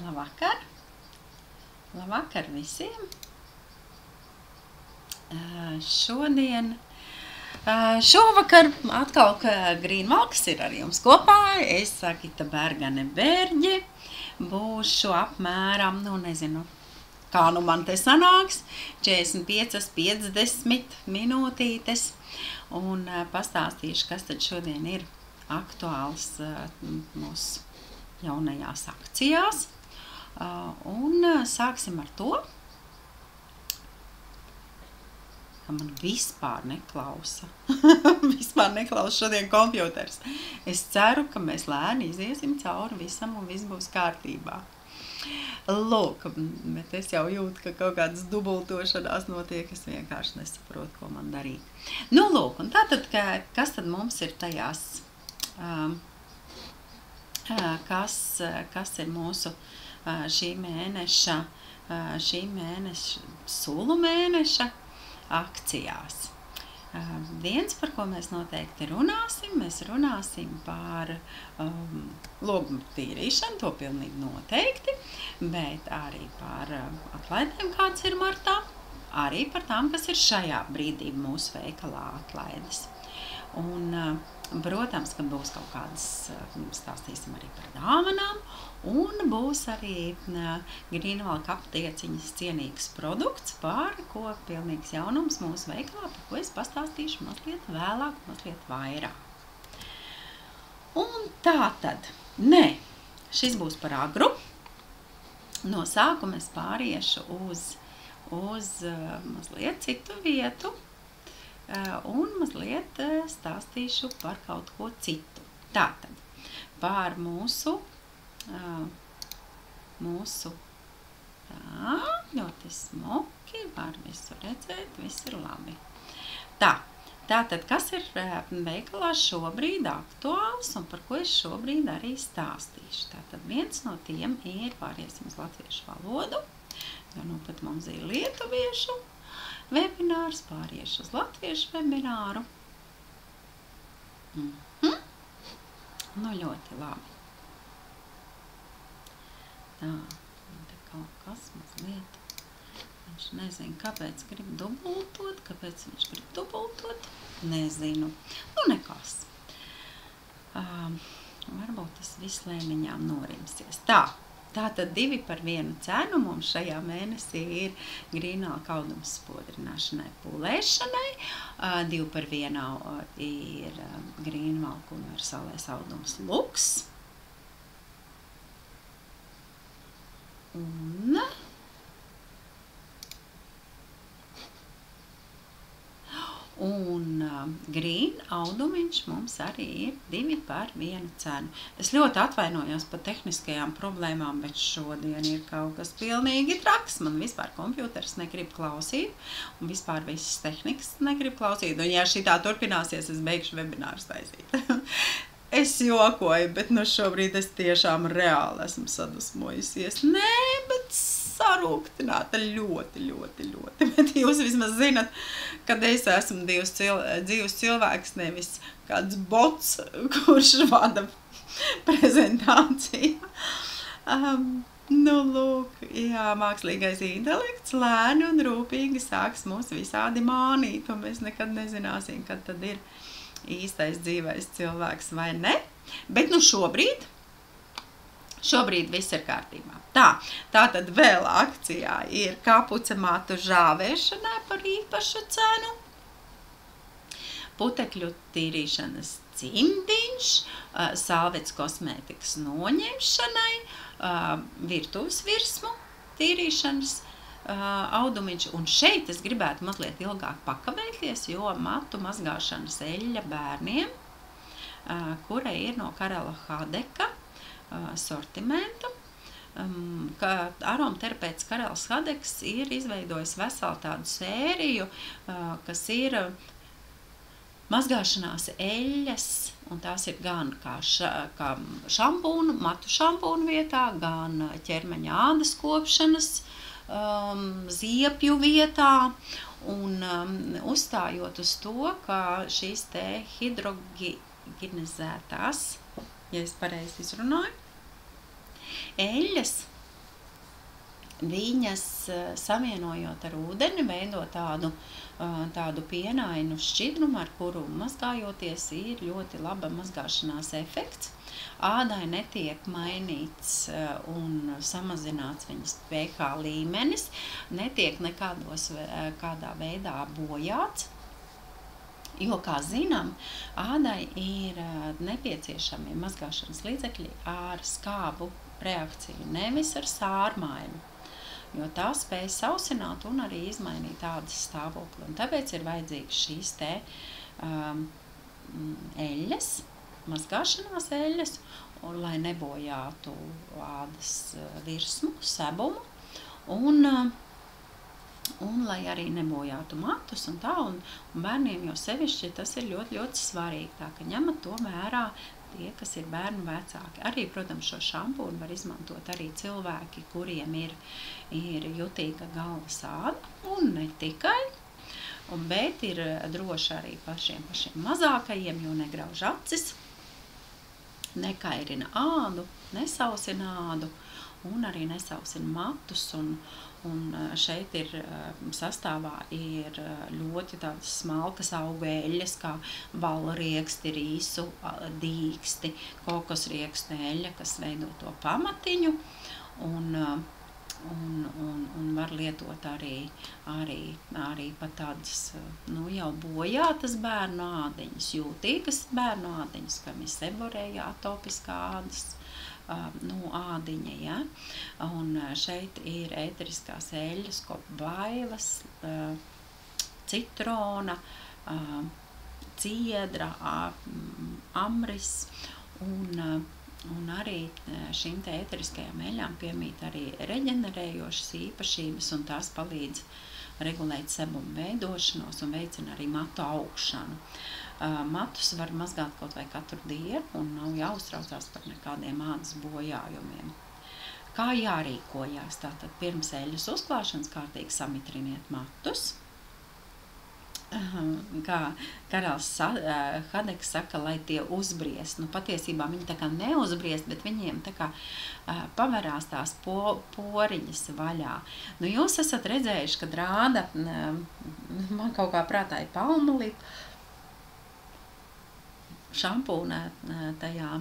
Labvakar! Labvakar visiem! Šovakar atkal Grīnvalks ir ar jums kopā. Es, Agita Bergane Berģe, būšu apmēram, nezinu, kā man te sanāks, 45–50 minūtītes, un pastāstīšu, kas tad šodien ir aktuāls mūsu jaunajās akcijās. Un sāksim ar to, ka man vispār neklausa. Vispār neklausa šodien kompjuters. Es ceru, ka mēs lēni iziesim cauri visam un viss būs kārtībā. Lūk, bet es jau jūtu, ka kaut kādas dubultošanās notiek, es vienkārši nesaprotu, ko man darīt. Lūk, un tātad, kas tad mums ir tajās, kas ir mūsu šī mēneša sulu mēneša akcijās. Viens, par ko mēs noteikti runāsim, mēs runāsim par logu tīrīšanu, to pilnīgi noteikti, bet arī par atlaidēm, kāds ir martā, arī par tām, kas ir šajā brīdī mūsu veikalā atlaides. Un, protams, ka būs kaut kādas, stāstīsim arī par dāvanām, un būs arī Grīnvalka aptieciņas cienīgs produkts, par ko pilnīgs jaunums mūsu veikalā, par ko es pastāstīšu mazliet vēlāk, mazliet vairāk. Un tātad, šis būs par agru. No sākuma es pāriešu uz mazliet citu vietu, un mazliet stāstīšu par kaut ko citu. Tātad, par mūsu tā, ļoti smuki, var visu redzēt, viss ir labi. Tātad, kas ir veikalā šobrīd aktuāls un par ko es šobrīd arī stāstīšu? Tātad, viens no tiem ir, pāriesim uz latviešu valodu, jo pat mums ir lietuviešu webinārs, pāriešu uz latviešu webināru. Ļoti labi. Tā, te kaut kas mazliet, viņš nezinu, kāpēc grib dubultot, nezinu, nekas. Varbūt tas viss lēniņām norimsies. Tātad 2 par 1 cenu mums šajā mēnesī ir Grīnvalka audums spodrināšanai, pūlēšanai, 2 par 1 ir Grīnvalka universālais audums luks. Un grīn audumiņš mums arī ir 2 par 1 cenu. Es ļoti atvainojos par tehniskajām problēmām, bet šodien ir kaut kas pilnīgi traks. Man vispār kompjuters negrib klausīt, un vispār visas tehnikas negrib klausīt. Un ja šitā turpināsies, es beigšu webināru taisīt. Es jokoju, bet šobrīd es tiešām reāli esmu sadusmojusies. Bet sarūktināta ļoti. Bet jūs vismaz zinat, kad es esmu dzīvs cilvēks, nevis kāds bots, kurš vada prezentāciju. Lūk, jā, mākslīgais intelekts lēni un rūpīgi sāks mūs visādi mānīt, un mēs nekad nezināsim, kad tad ir īstais dzīvais cilvēks vai ne. Bet šobrīd viss ir kārtībā. Tātad vēl akcijā ir kapuca matu žāvēšanai par īpašu cenu, putekļu tīrīšanas cimdiņš, salvets kosmētikas noņemšanai, virtuves virsmu tīrīšanas audumiņš. Un šeit es gribētu mazliet ilgāk pakavēties, jo matu mazgāšanas eļļa bērniem, kura ir no Karela Hadeka sortimenta, ka aromaterapeits Karels Hadeks ir izveidojis veselu tādu sēriju, kas ir mazgāšanās eļļas, un tās ir gan kā šampūnu, matu šampūnu vietā, gan ķermeņa ādas kopšanas ziepju vietā, un uzstājot uz to, ka šīs te hidrogenizētās, ja es pareizi izrunāju, eļļas viņas savienojot ar ūdeni veido tādu pienainu šķidrumu, ar kuru mazgājoties ir ļoti laba mazgāšanās efekts. Ādai netiek mainīts un samazināts viņas pH līmenis, netiek kādā veidā bojāts. Jo, kā zinām, ādai ir nepieciešami mazgāšanas līdzekļi ar skābu reakciju, nevis ar sārmaiņu, jo tā spēj sausināt un arī izmainīt ādas stāvokli. Un tāpēc ir vajadzīgas šīs te eļļas, mazgāšanās eļļas, un, lai nebojātu ādas virsmu, sebumu, un lai arī nebojātu matus un tā, un bērniem jau sevišķi tas ir ļoti, ļoti svarīgi, tā ka ņemat to vērā tie, kas ir bērnu vecāki. Arī, protams, šo šampūnu var izmantot arī cilvēki, kuriem ir jutīga galvas āda, un ne tikai, bet ir droši arī pašiem mazākajiem, jo negrauž acis, nekairina ādu, nesausina ādu, un arī nesausina matus, un šeit ir sastāvā ir ļoti tādas smalkas augu eļļas, kā valrieksti, rīsu dīksti, kokosriekstu eļļa, kas veido to pamatiņu, un var lietot arī pat tādas, jau bojātas bērnu ādiņas, jūtīgas bērnu ādiņas, kam ir seborēja, atopiskā ādas, ādiņa, ja? Un šeit ir ēteriskās eļļas, kopvaivas, citrona, ciedra, amris, un arī šīm te ēteriskajām eļļām piemīt arī reģenerējošas īpašības, un tās palīdz regulēt sebumu veidošanos un veicina arī matu augšanu. Matus var mazgāt kaut vai katru dienu un nav jāuztraucās par nekādiem ādas bojājumiem. Kā jārīkojās? Tātad pirms eļļas uzklāšanas kārtīgi samitriniet matus. Kā karalis Hadeks saka, lai tie uzbriest. Patiesībā viņi tā kā neuzbriest, bet viņiem tā kā pavarās tās poriņas vaļā. Jūs esat redzējuši, kad rāda, man kaut kā prātā ir palmalipa, šampūna tajā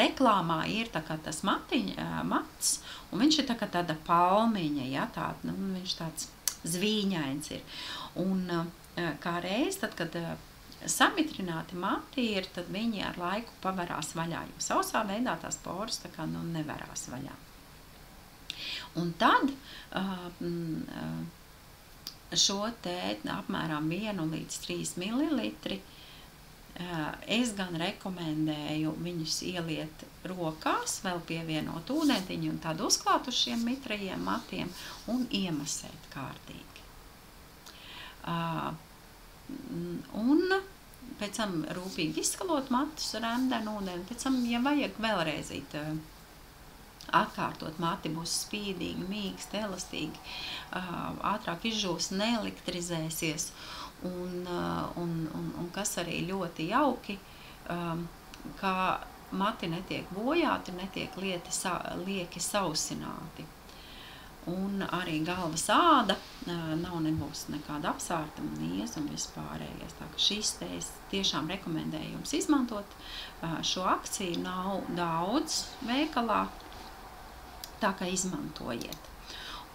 reklāmā ir tā kā tas mats, un viņš ir tā kā tāda palmiņa, ja, viņš tāds zvīņains ir. Un kā reiz, tad, kad samitrināti mati ir, tad viņi ar laiku pavarās vaļā, jo sausā veidā tās poras tā kā nevarās vaļā. Un tad šo te apmēram 1 līdz 3 mililitri es gan rekomendēju viņus ieliet rokās, vēl pievienot ūdentiņu un tad uzklāt uz šiem mitrajiem matiem un iemasēt kārtīgi. Un pēc tam rūpīgi izskalot matus ar ēmdenu ūdeni, pēc tam, ja vajag vēlreizīt atkārtot, mati būs spīdīgi, mīksti, elastīgi, ātrāk izžūs, neelektrizēsies, un kas arī ļoti jauki, kā mati netiek bojāti, netiek lieki sausināti. Un arī galvas āda nebūs nekāda apsārta, nieza un vispārējais. Tā ka šīs te es tiešām rekomendēju jums izmantot. Šo akciju nav daudz veikalā, tā kā izmantojiet.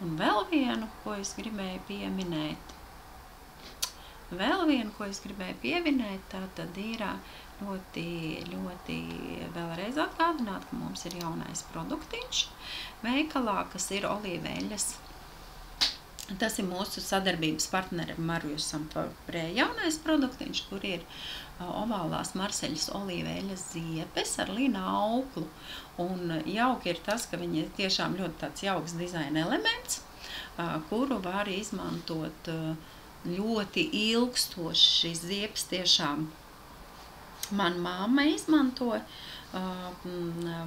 Un vēl vienu, ko es gribēju pieminēt, tā tad ir ļoti vēlreiz atgādināt, ka mums ir jaunais produktiņš veikalā, kas ir olīveļas. Tas ir mūsu sadarbības partneri Marjusam Paprē jaunais produktiņš, kur ir ovālās marseļas olīveļas ziepes ar lina auklu. Un jauki ir tas, ka viņi ir tiešām ļoti tāds jauks dizaina elements, kuru var izmantot ļoti ilgstoši. Šīs ziepes tiešām man mamma izmantoja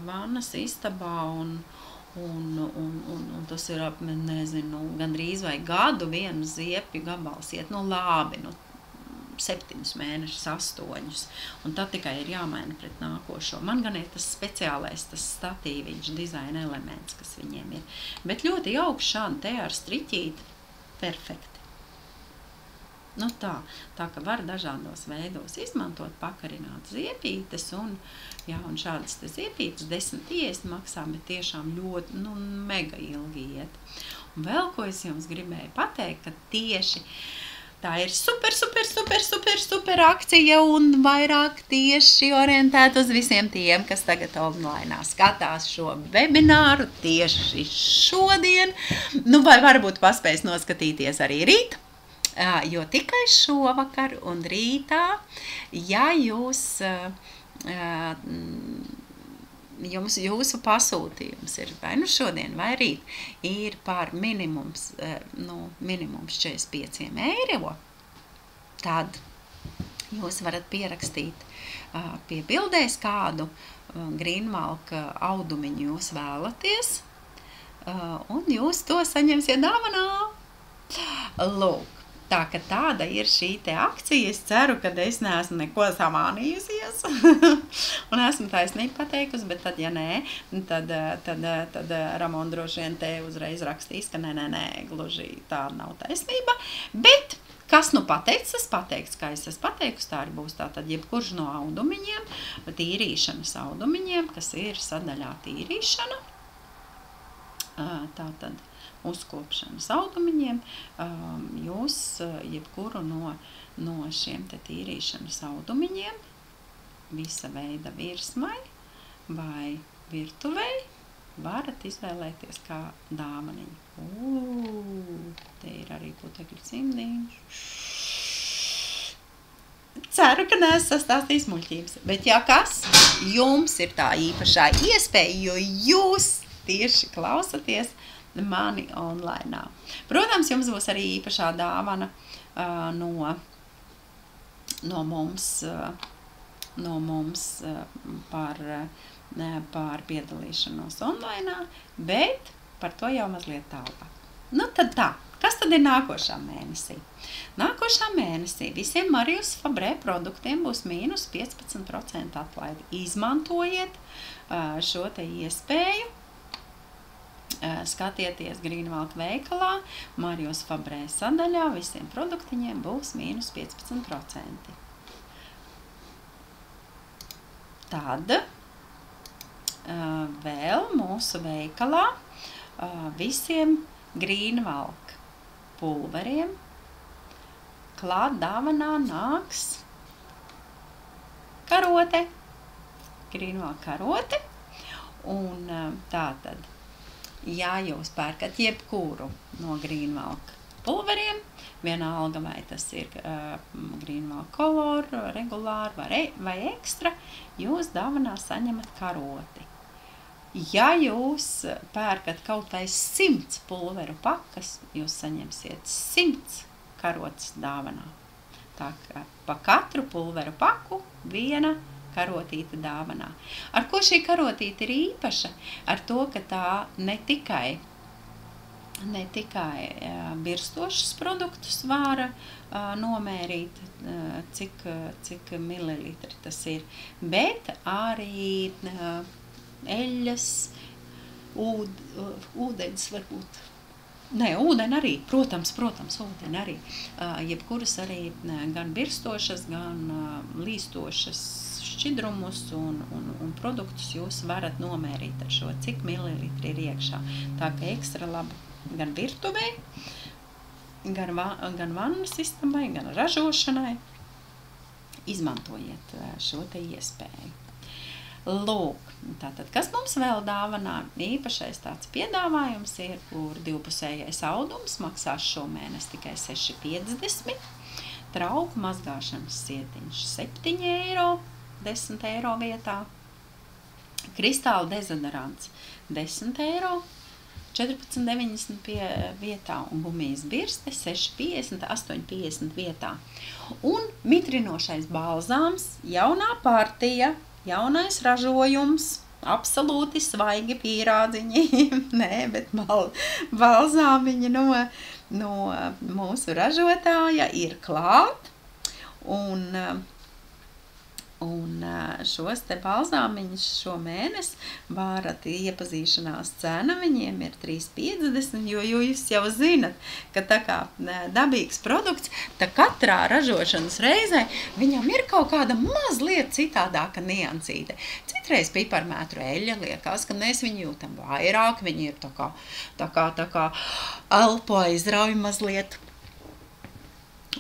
vannas istabā, un tas ir nezinu, gandrīz vai gadu vienu ziepju gabals iet, labi, 7 mēnešus, 8, un tad tikai ir jāmaina pret nākošo. Man gan ir tas speciālais, tas statīviņš, dizaina elements, kas viņiem ir. Bet ļoti jauks šādi te ar striķīti, perfekti. Nu tā ka var dažādos veidos izmantot, pakarināt ziepītes, un šādas te ziepītes 10,50 maksā, bet tiešām ļoti, mega ilgi iet. Un vēl, ko es jums gribēju pateikt, ka tieši tā ir super akcija un vairāk tieši orientēta uz visiem tiem, kas tagad online skatās šo webināru tieši šodien. Vai varbūt paspēs noskatīties arī rīt, jo tikai šovakar un rītā, ja jūsu pasūtījums ir vai nu šodien vai rīt, ir par minimums 45 eiro, tad jūs varat pierakstīt pie bildēs, kādu Greenwalk audumiņu jūs vēlaties, un jūs to saņemsiet dāvanā. Lūk. Tā ka tāda ir šī te akcija. Es ceru, ka es neesmu neko samānījusies un esmu taisnīgi pateikusi, bet tad, ja nē, tad Ramona droši vien te uzreiz rakstīs, ka nē, gluži tā nav taisnība. Bet kas pateikts, tas pateikts, kā es esmu pateikusi, tā arī būs tātad jebkurš no audumiņiem, tīrīšanas audumiņiem, kas ir sadaļā tīrīšana. Tātad uzkopšanas audumiņiem, jūs jebkuru no šiem te tīrīšanas audumiņiem, visa veida virsmai vai virtuvei, varat izvēlēties kā dāvaniņu. Te ir arī putekļu cimdiņš. Ceru, ka neesmu sastāstījis muļķības, bet ja kas, jums ir tā īpašā iespēja, jo jūs tieši klausaties mani online. Protams, jums būs arī īpašā dāvana no mums par piedalīšanos online, bet par to jau mazliet tālāk. Tad tā. Kas tad ir nākošā mēnesī? Nākošā mēnesī visiem Marijus Fabrē produktiem būs mīnus 15% atlaidi. Izmantojiet šo te iespēju. Skatieties Greenwalk veikalā, Marijus Fabrē sadaļā, visiem produktiņiem būs mīnus 15%. Tad vēl mūsu veikalā visiem Greenwalk pulveriem klāt dāvanā nāks karote, Greenwalk karote, un tātad, ja jūs pērkat jebkuru no Greenwalk pulveriem, vienalga vai tas ir Greenwalk Color, regulāri vai ekstra, jūs dāvanā saņemat karoti. Ja jūs pērkat kaut vai 100 pulveru pakas, jūs saņemsiet 100 karotes dāvanā. Tā kā pa katru pulveru paku viena karotīte dāvanā. Ar ko šī karotīte ir īpaša? Ar to, ka tā ne tikai birstošus produktus var nomērīt, cik mililitri tas ir, bet arī eļas, ūdens varbūt. Nē, ūdeni arī, protams, ūdeni arī. Jebkuras arī gan birstošas, gan līstošas šķidrumus un produktus jūs varat nomērīt ar šo, cik mililitri ir iekšā. Tā ka ekstra laba gan virtuvei, gan vannas istamai, gan ražošanai. Izmantojiet šo te iespēju. Lūk, tātad, kas mums vēl dāvanā? Īpašais tāds piedāvājums ir, kur divpusējais audums maksās šomēnes tikai 6,50, trauku mazgāšanas sietiņš 7 eiro, 10 eiro vietā, kristāla dezodorants 10 eiro, 14,90 vietā un gumijas birste 6,50, 8,50 vietā. Un mitrinošais balzāms, jaunā partija, jaunais ražojums, absolūti svaigi pīrādziņi, nē, bet balzāmiņi no mūsu ražotāja ir klāt. Un šos te balzāmiņus šo mēnesi varat iepazīšanās cena, viņiem ir 3,50, jo jūs jau zinat, ka tā kā dabīgs produkts, tā katrā ražošanas reizē viņam ir kaut kāda mazliet citādāka niansīte. Citreiz piparmētru eļļa liekas, ka mēs viņu jūtam vairāk, viņi ir tā kā elpo aizrauj mazliet,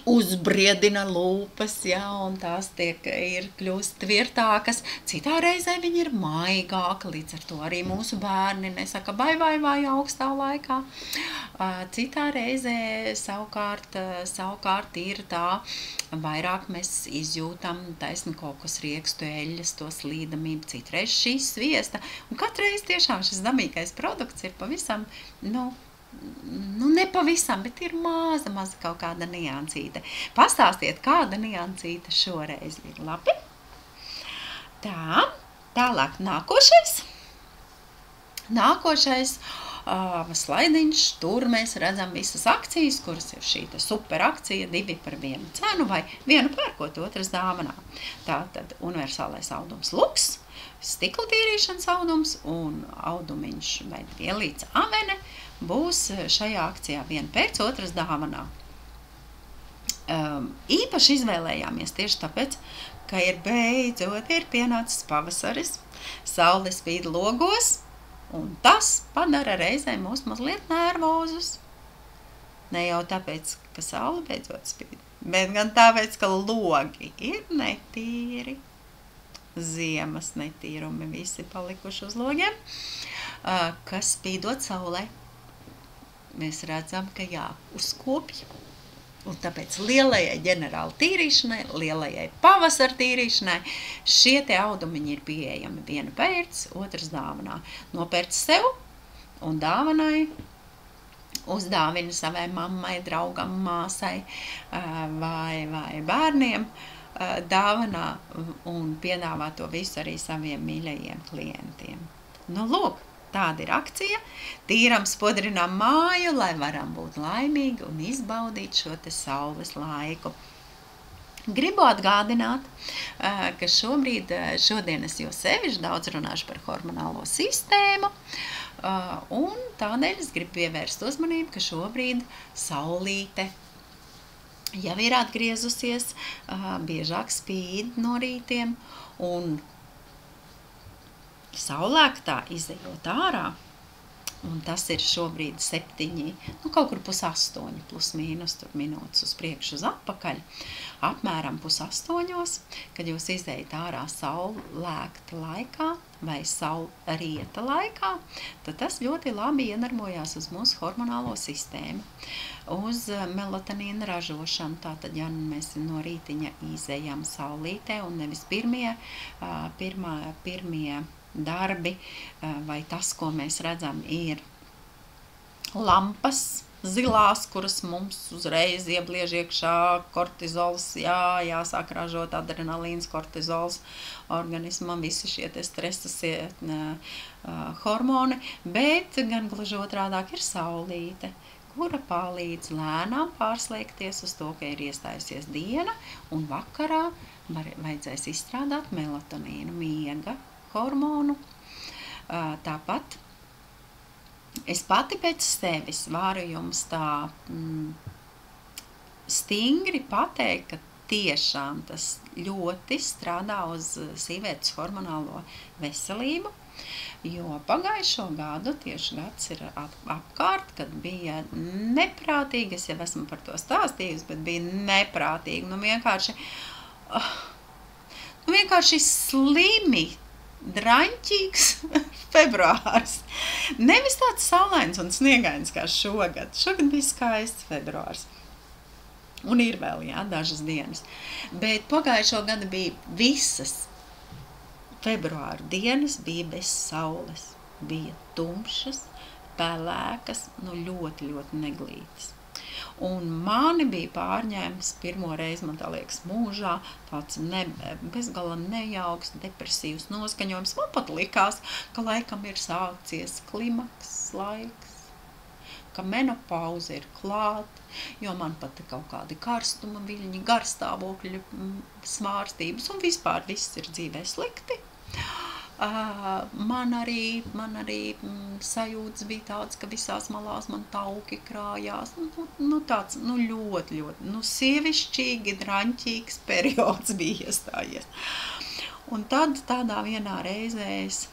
uzbriedina lūpas, ja, un tās ir kļūst tvirtākas. Citā reizē viņi ir maigāka, līdz ar to arī mūsu bērni nesaka vai augstā laikā. Citā reizē savukārt ir tā, vairāk mēs izjūtam taisni kaut kas riekstu eļļas, to slīdamību, citreiz šīs sviesta. Un katreiz tiešām šis dabīgais produkts ir pavisam, nepavisam, bet ir maza kaut kāda niansīte. Pastāstiet, kāda niansīte šoreiz ir. Labi? Tā, tālāk nākošais slaidiņš, tur mēs redzam visas akcijas, kuras ir šī super akcija, 2 par 1 cenu vai 1 pērkot, 2 dāvanā. Tātad universālais audums luks, stikla tīrīšanas audums un audumiņš vai vielīts avene būs šajā akcijā 1 pēc 2 dāvanā. Īpaši izvēlējāmies tieši tāpēc, ka beidzot ir pienācis pavasaris, saule spīd logos, un tas padara reizē mūs mazliet nervozus. Ne jau tāpēc, ka saule beidzot spīd, bet gan tāpēc, ka logi ir netīri. Ziemas netīrumi visi palikuši uz logiem, kas spīdot saulē. Mēs redzam, ka jāuzkopj, un tāpēc lielajai ģenerāla tīrīšanai, lielajai pavasara tīrīšanai, šie te audumiņi ir pieejami 1 pēc, 2 dāvanā. Nopērc sev un dāvanai, uzdāvina savai mammai, draugam, māsai vai bērniem dāvanā un piedāvā to visu arī saviem mīļajiem klientiem. Lūk, tāda ir akcija, tīram spodrinām māju, lai varam būt laimīgi un izbaudīt šo te saules laiku. Gribu atgādināt, ka šodien es jau sevišķi daudz runāšu par hormonālo sistēmu, un tādēļ es gribu pievērst uzmanību, ka šobrīd saulīte jau ir atgriezusies, biežāk spīd no rītiem, un saulēktā izejot ārā, un tas ir šobrīd 7, kaut kur 7:30, plus mīnus, tur minūtes uz priekšu uz atpakaļ, apmēram 7:30, kad jūs izejat ārā saulēkta laikā vai saulrieta laikā, tad tas ļoti labi iedarbojas uz mūsu hormonālo sistēmu, uz melatonīna ražošanu. Tātad, ja mēs no rītiņa izejam saulītē un nevis pirmie darbi vai tas, ko mēs redzam, ir lampas zilās, kuras mums uzreiz iebliež iekšā kortizols, jāsāk ražot adrenalīns, kortizols organismam, visi šie te stresa hormoni, bet gan gluži otrādāk ir saulīte, kura palīdz lēnām pārslēgties uz to, ka ir iestājusies diena, un vakarā vajadzēs izstrādāt melatonīnu, miega hormonu. Tāpat es pati pēc sevis varu jums tā stingri pateikt, ka tiešām tas ļoti strādā uz sievietes hormonālo veselību, jo pagājušo gadu tieši gads ir apkārt, kad bija neprātīgi, es jau esmu par to stāstījusi, bet bija neprātīgi, vienkārši slimi, draņķīgs februārs. Nevis tāds saulains un sniegains kā šogad. Šogad bija skaists februārs. Un ir vēl, dažas dienas. Bet pagājušo gadu bija visas februāra dienas bija bez saules. Bija tumšas, pelēkas, ļoti, ļoti neglītas. Un mani bija pārņēmis pirmo reizi, man tā liekas, mūžā, tāds bezgala nejauks, depresīvs noskaņojums. Man pat likās, ka laikam ir sācies klimaks laiks. ka menopauze ir klāt, jo man pat kaut kādi karstuma viļņi, garstāvokļu svārstības un vispār viss ir dzīvē slikti. Man arī sajūtas bija tāds, ka visās malās man tauki krājās. Tāds, ļoti, sievišķīgi, draņķīgs periods bija iestājies. Un tad tādā vienā reizē es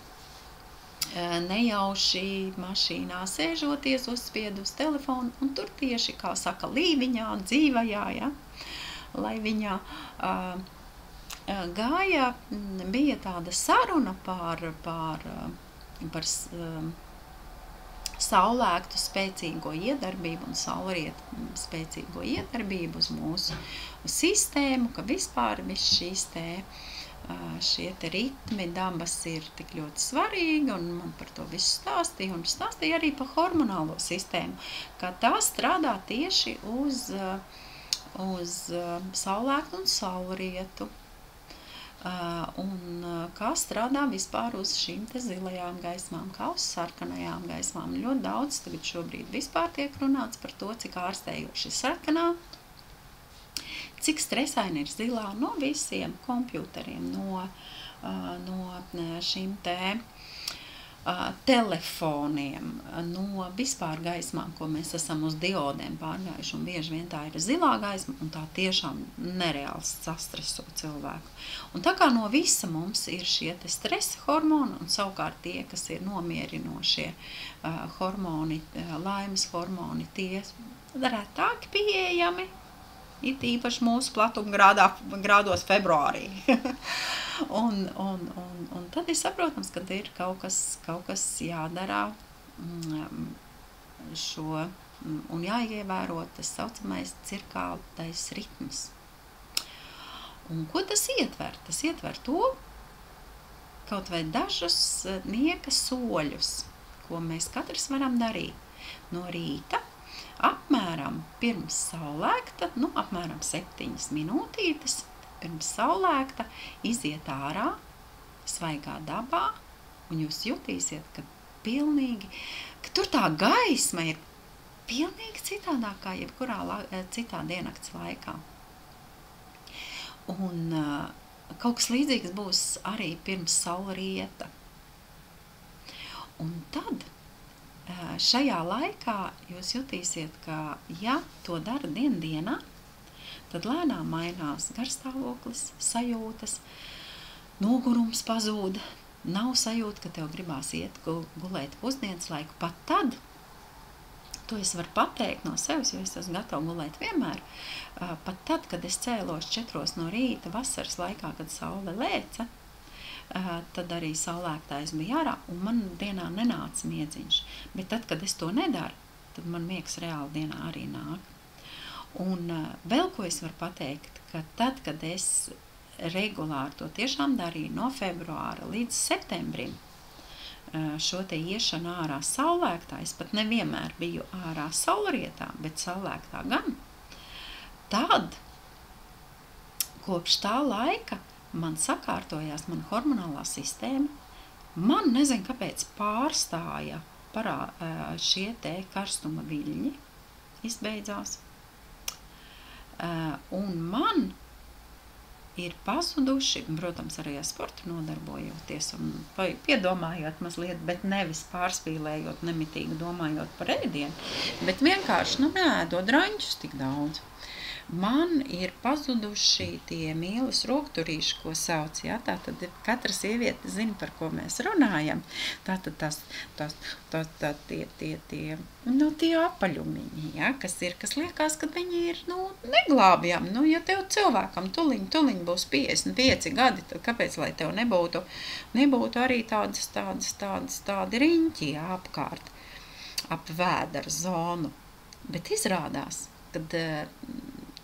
nejauši mašīnā sēžoties, uzspiedu uz telefonu, un tur tieši, kā saka, līviņā, dzīvajā, ja, laiviņā, gāja, bija tāda saruna par saulēktu spēcīgo iedarbību un saulrietu spēcīgo iedarbību uz mūsu sistēmu, ka vispār viss šie te ritmi dabas ir tik ļoti svarīgi, un man par to visu stāstīja, un stāstīja arī par hormonālo sistēmu, ka tā strādā tieši uz saulēktu un saulrietu, un kā strādā vispār uz šīm te zilajām gaismām, kā sarkanajām gaismām. Ļoti daudz tagad šobrīd vispār tiek runāts par to, cik ārstējoši sarkanā, cik stresaini ir zilā no visiem kompjuteriem, no šīm te telefoniem, no vispār gaismām, ko mēs esam uz diodēm pārgājuši, un bieži vien tā ir zilā gaisma, un tā tiešām nereāls sastreso cilvēku. Un tā kā no visa mums ir šie te stresa hormoni, un savukārt tie, kas ir nomierinošie hormoni, laimes hormoni, tie retāk pieejami, it īpaši mūsu platumgrādos februārī. un tad ir saprotams, ka ir kaut kas jādara šo un jāievēro tas saucamais cirkādais ritms. Un ko tas ietver? Tas ietver to, kaut vai dažus nieka soļus, ko mēs katrs varam darīt no rīta, apmēram pirms saulēkta, apmēram 7 minūtītes pirms saulēkta, iziet ārā, svaigā dabā, un jūs jutīsiet, ka tur tā gaisma ir pilnīgi citādākā jebkurā citā diennakts laikā. Un kaut kas līdzīgs būs arī pirms saulrieta. Un tad šajā laikā jūs jutīsiet, ka ja to dara dienā, tad lēnām mainās garstāvoklis, sajūtas, nogurums pazūd, nav sajūta, ka tev gribās iet gulēt pusdienas laiku. Pat tad, to es varu pateikt no sevis, jo es esmu gatava gulēt vienmēr, pat tad, kad es cēlos 4 no rīta vasaras laikā, kad saule lēca, tad arī saulēktājs bija ārā, un man dienā nenāca miedziņš. Bet tad, kad es to nedaru, tad man miegs reāli dienā arī nāk. Un vēl ko es varu pateikt, ka tad, kad es regulāri to tiešām darīju no februāra līdz septembrim, šo te iešanu ārā saulēktā, es pat nevienmēr biju ārā saulrietā, bet saulēktā gan, tad kopš tā laika man sakārtojās mana hormonālā sistēma, man nezinu, kāpēc pārstāja šie te karstuma viļņi, izbeidzās, un man ir pazuduši, protams, arī ar sportu nodarbojoties un piedomājot mazliet, bet nevis pārspīlējot, nemitīgi domājot par ēdienu, bet vienkārši, neēdot draņķus tik daudz. Man ir pazuduši tie mīlas rokturīši, ko sauc, ja? Tātad katra sieviete zina, par ko mēs runājam. Tātad tie apaļumiņi, ja? Kas liekas, ka viņi ir, neglābjami. Ja tev cilvēkam tuliņ būs 55 gadi, tad kāpēc, lai tev nebūtu arī tādi riņķi, ja, apkārt, ap vēdera zonu. Bet izrādās, kad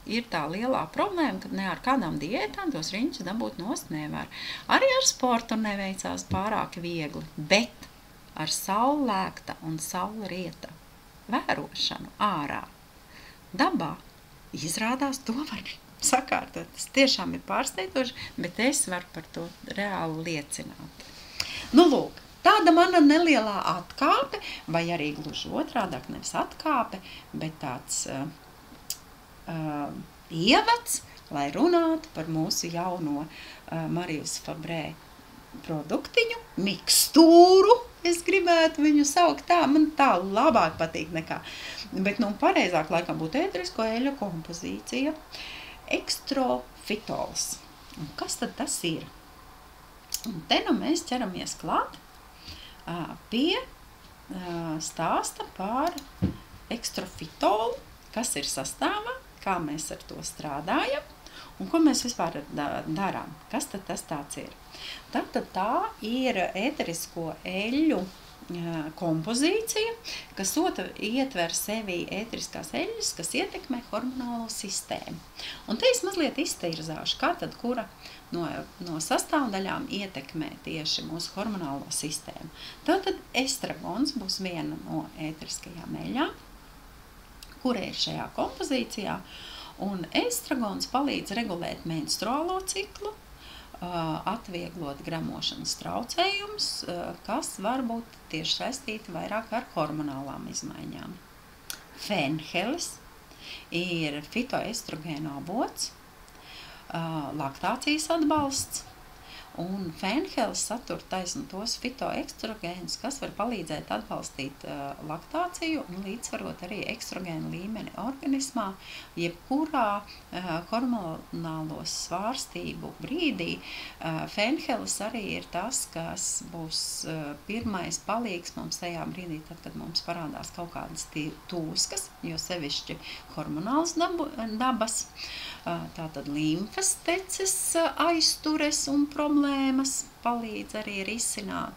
ir tā lielā problēma, ka ne ar kādām diētām tos riņķus dabūt nost nevar. Arī ar sportu neveicās pārāk viegli, bet ar saulēkta un saulrieta vērošanu ārā dabā izrādās to var sakārtot. Tas tiešām ir pārsteidzoši, bet es varu par to reāli liecināt. Lūk, Tāda mana nelielā atkāpe, vai arī gluži otrādāk, nevis atkāpe, bet tāds ievads, lai runātu par mūsu jauno Marijas Fabrē produktiņu, mikstūru. Es gribētu viņu saukt tā, man tā labāk patīk nekā. Bet, pareizāk laikam būtu ēterisko eļļu kompozīcija. Ekstrofitols. Un kas tad tas ir? Un te mēs ķeramies klāt pie stāsta par ekstrofitolu, kas ir sastāvā, kā mēs ar to strādājam un ko mēs vispār darām. Kas tad tas tāds ir? Tātad tā ir ēterisko eļļu kompozīcija, kas ietver sevī ēteriskās eļļas, kas ietekmē hormonālo sistēmu. Un te es mazliet iztirzāšu, kā tad kura no sastāvdaļām ietekmē tieši mūsu hormonālo sistēmu. Tātad estragons būs viena no ēteriskajām eļļām, kura ir šajā kompozīcijā, un estragons palīdz regulēt menstruālo ciklu, atvieglot gramošanas traucējumus, kas var būt tieši saistīti vairāk ar hormonālām izmaiņām. Fenhelis ir fitoestrogēnu avots, laktācijas atbalsts, un fenhelis satur taisnu tos fitoestrogēnus, kas var palīdzēt atbalstīt laktāciju un līdzsvarot arī estrogēnu līmeni organismā, jebkurā hormonālo svārstību brīdī. Fenhelis arī ir tas, kas būs pirmais palīgs mums tajā brīdī, tad, kad mums parādās kaut kādas tūskas, jo sevišķi hormonāls dabas, tātad limfas teces aiztures un problēmas palīdz arī risināt.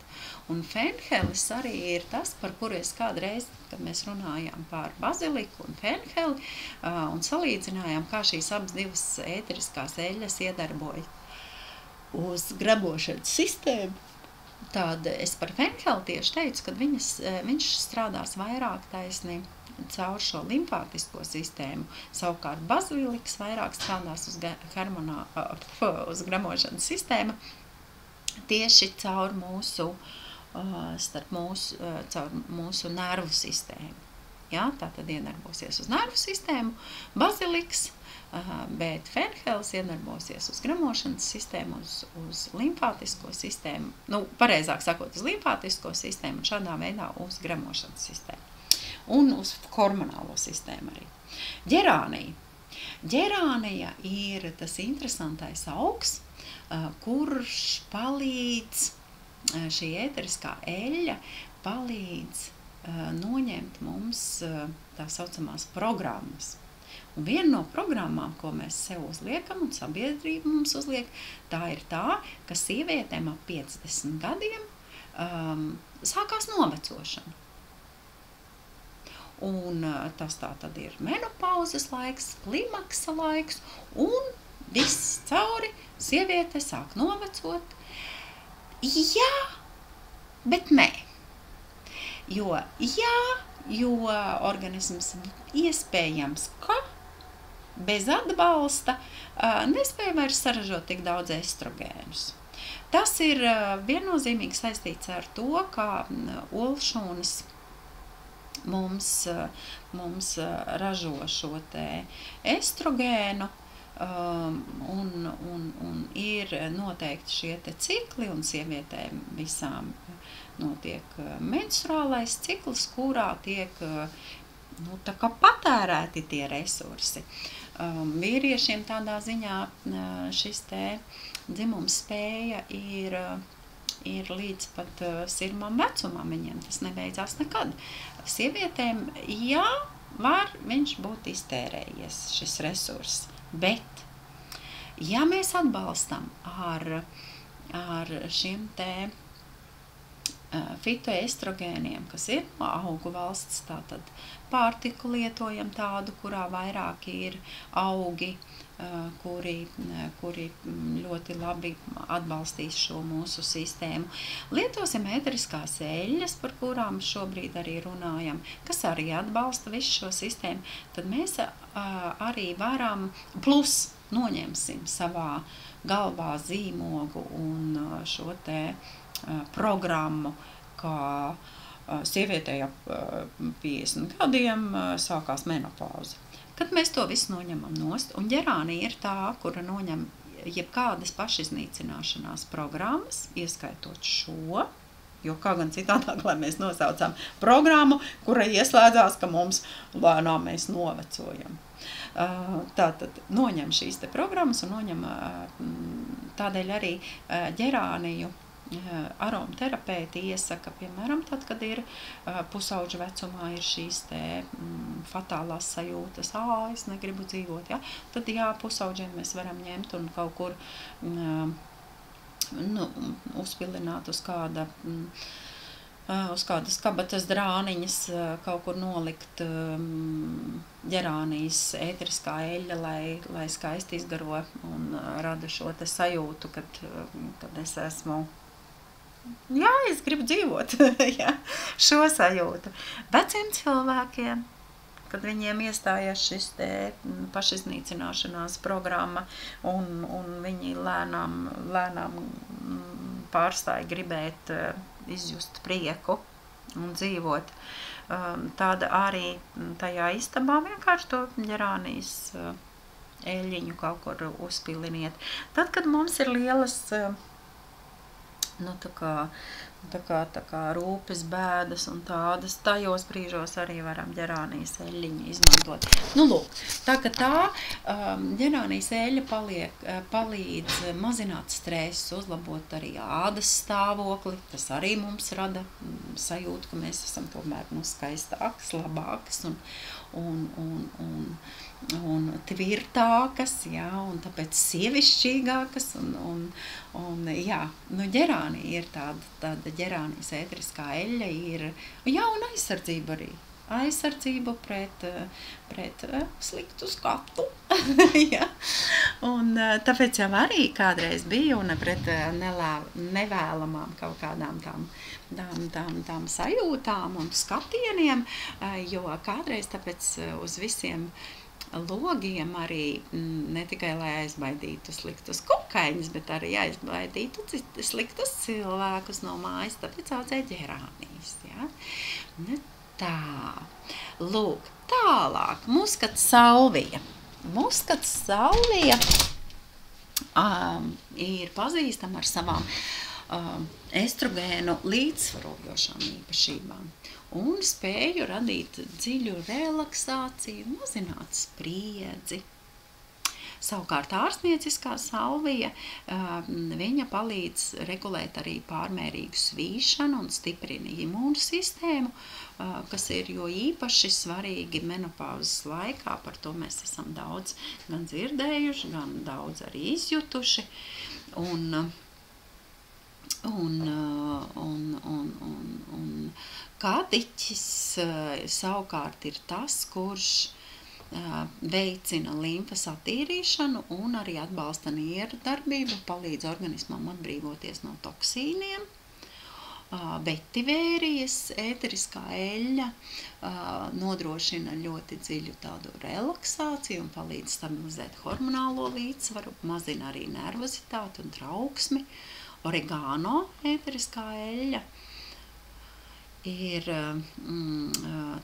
Un fenhelis arī ir tas, par kuru es kādreiz, kad mēs runājām par baziliku un fenheli, un salīdzinājām, kā šīs abas divas ēteriskās eļļas iedarbojas uz gramošanas sistēmu. Tad es par fenheli tieši teicu, ka viņš strādās vairāk taisni caur šo limfātisko sistēmu. Savukārt baziliks vairāk strādās uz gramošanas sistēmu tieši caur mūsu nervu sistēmu. Ja, tā tad iedarbosies uz nervu sistēmu, baziliks, bet fenhelis iedarbosies uz gramošanas sistēmu, uz limfātisko sistēmu, pareizāk sakot, uz limfātisko sistēmu un šādā veidā uz gramošanas sistēmu. Un uz hormonālo sistēmu arī. Ģerānija. Ģerānija ir tas interesantais augs, kurš palīdz, šī ēteriskā eļļa palīdz noņemt mums tā saucamās programmas. Un viena no programmām, ko mēs sev uzliekam un sabiedrība mums uzliek, tā ir tā, ka sievietēm ap 50 gadiem sākās novecošana. Un tas tā tad ir menopauzes laiks, klimaksa laiks, un viss cauri sieviete sāk novecot. Jā, bet nē. Jo organisms iespējams, ka bez atbalsta nespēja vairs saražot tik daudz estrogēnus. Tas ir viennozīmīgi saistīts ar to, ka olšūnas mums ražo šo te estrogēnu, un ir noteikti šie te cikli, un sievietēm visām notiek menstruālais cikls, kurā tiek tā kā patērēti tie resursi. Vīriešiem tādā ziņā šis te dzimums spēja ir līdz pat sirmam vecumam, viņiem tas nebeidzās nekad. Sievietēm, jā, var viņš būt iztērējies šis resurs, bet, ja mēs atbalstam ar šiem te fitoestrogēniem, kas ir no augu valsts, tātad pārtiku lietojam tādu, kurā vairāk ir augi, kuri ļoti labi atbalstīs šo mūsu sistēmu. Lietosim ēteriskās eļļas, par kurām šobrīd arī runājam, kas arī atbalsta visu šo sistēmu, tad mēs arī varam, plus noņemsim savā galvā zīmogu un šo te programmu, ka sievietei ap 50 gadiem sākās menopauze. Kad mēs to visu noņemam nost, un ģerānija ir tā, kura noņem jebkādas pašiznīcināšanās programmas, ieskaitot šo, jo kā gan citādāk, lai mēs nosaucām programmu, kura ieslēdzās, ka mums lēnām mēs novecojam. Tātad noņem šīs te programmas un noņem tādēļ arī ģerāniju aromaterapeiti iesaka, piemēram, tad, kad ir pusauģa vecumā ir šīs te fatālās sajūtas, es negribu dzīvot, ja? Tad jā, pusauģiem mēs varam ņemt un kaut kur uzpilināt uz kādas kabatas drāniņas, kaut kur nolikt ģerānijas ēteriskā eļļa, lai skaisti izgaro un rada šo te sajūtu, kad es esmu, jā, es gribu dzīvot, jā, šo sajūtu. Veciem cilvēkiem, kad viņiem iestājās šis te pašiznīcināšanās programma un viņi lēnām pārstāja gribēt izjust prieku un dzīvot. Tāda arī tajā istabā vienkārši to ģerānijas eļļiņu kaut kur uzpiliniet. Tad, kad mums ir lielas tā kā rūpes, bēdas un tādas, tajos brīžos arī varam ģerānijas eļļiņu izmantot. Lūk, tā ģerānijas eļļa palīdz mazināt stresu, uzlabot arī ādas stāvokli, tas arī mums rada sajūtu, ka mēs esam tomēr skaistākas, labākas un tvirtākas, jā, un tāpēc sievišķīgākas, jā, ģerānija ir tāda ģerānijas ēteriskā eļļa ir, jā, un aizsardzība arī. Aizsardzību pret sliktu skatu, ja? Un tāpēc jau arī kādreiz bija un pret nevēlamām kaut kādām tām sajūtām un skatieniem, jo kādreiz tāpēc uz visiem logiem arī ne tikai, lai aizbaidītu sliktus kukaiņus, bet arī aizbaidītu sliktus cilvēkus no mājas, tāpēc audzēja ģerānijas, ja? Tā, lūk, tālāk, muskats salvija. Muskats salvija ir pazīstama ar savām estrogēnu līdzsvarojošām īpašībām un spēju radīt dziļu relaksāciju, mazināt spriedzi. Savukārt ārstnieciskā salvija, viņa palīdz regulēt arī pārmērīgu svīšanu un stiprina imūnu sistēmu, kas ir jo īpaši svarīgi menopauzes laikā, par to mēs esam daudz gan dzirdējuši, gan daudz arī izjutuši, un kadiķis savukārt ir tas, kurš veicina limfas attīrīšanu un arī atbalsta nieru darbību, palīdz organismam atbrīvoties no toksīniem. Vetivērijas ēteriskā eļļa nodrošina ļoti dziļu tādu relaksāciju un palīdz stabilizēt hormonālo līdzsvaru, mazina arī nervozitāti un trauksmi. Oregano ēteriskā eļļa ir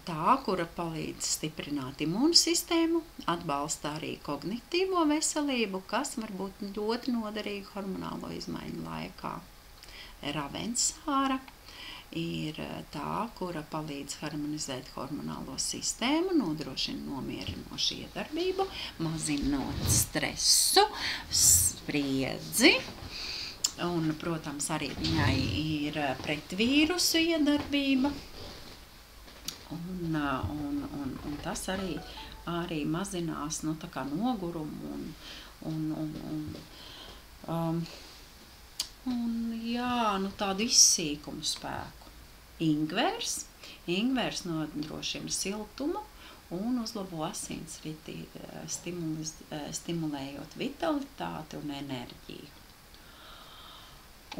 tā, kura palīdz stiprināt imūnsistēmu, atbalsta arī kognitīvo veselību, kas var būt ļoti noderīga hormonālo izmaiņu laikā. Ravensāra ir tā, kura palīdz harmonizēt hormonālo sistēmu, nodrošina nomierinošu iedarbību, mazinot stresu, spriedzi. Un, protams, arī viņai ir pretvīrusu iedarbība, un tas arī mazinās tā kā nogurumu un tādu izsīkumu spēku. Ingvers nodrošina siltumu un uzlabo asinsriti, stimulējot vitalitāti un enerģiju.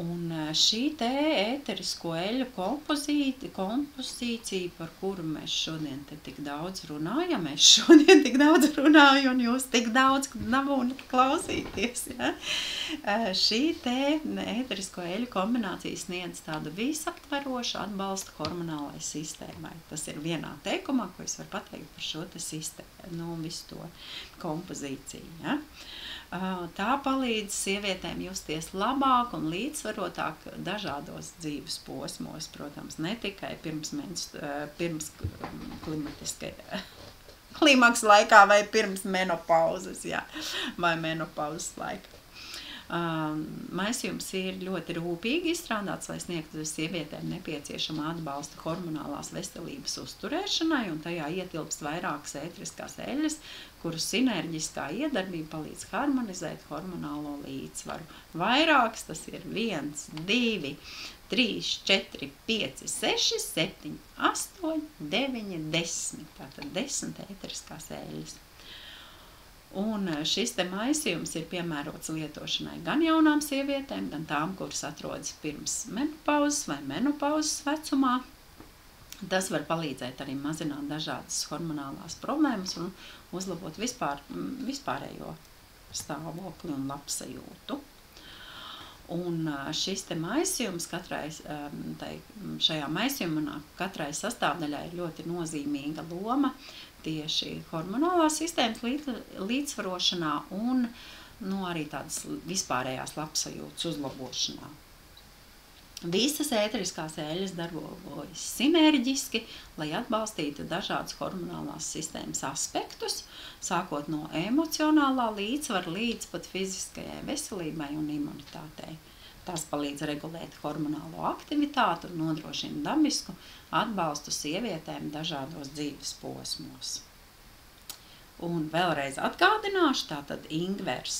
Un šī te ēterisko eļu kompozīcija, par kuru mēs šodien te tik daudz runājam, es šodien tik daudz runāju un jūs tik daudz dabūnat klausīties, ja? Šī te ēterisko eļu kombinācija sniedz tādu visaptverošu atbalstu hormonālai sistēmai. Tas ir vienā teikumā, ko es varu pateikt par šo te sistēmu, visu to kompozīciju, ja? Tā palīdz sievietēm justies labāk un līdzsvarotāk dažādos dzīves posmos, protams, ne tikai pirms klimaks laikā vai pirms menopauzes, jā, vai menopauzes laika. Maisījums ir ļoti rūpīgi izstrādāts, lai sniegtu sievietēm nepieciešamā atbalsta hormonālās veselības uzturēšanai, un tajā ietilpst vairākas ēteriskās eļas, kuru sinerģiskā iedarbība palīdz harmonizēt hormonālo līdzsvaru. Vairākas tas ir 1, 2, 3, 4, 5, 6, 7, 8, 9, 10. Tātad 10 ēteriskās eļas. Un šis te maisījums ir piemērots lietošanai gan jaunām sievietēm, gan tām, kuras atrodas pirms menopauzes vai menopauzes vecumā. Tas var palīdzēt arī mazināt dažādas hormonālās problēmas un uzlabot vispārējo stāvokli un labsajūtu. Un šis te maisījums šajā maisījumā katrai sastāvdaļai ir ļoti nozīmīga loma tieši hormonālās sistēmas līdzsvarošanā un arī tādas vispārējās labsajūtas uzlabošanā. Visas ēteriskās eļas darbojas sinerģiski, lai atbalstītu dažādus hormonālās sistēmas aspektus, sākot no emocionālā līdzsvara līdz pat fiziskajai veselībai un imunitātei. Tās palīdz regulēt hormonālo aktivitāti un nodrošina dabisku atbalstu sievietēm dažādos dzīves posmos. Un vēlreiz atgādināšu, tātad ingvers,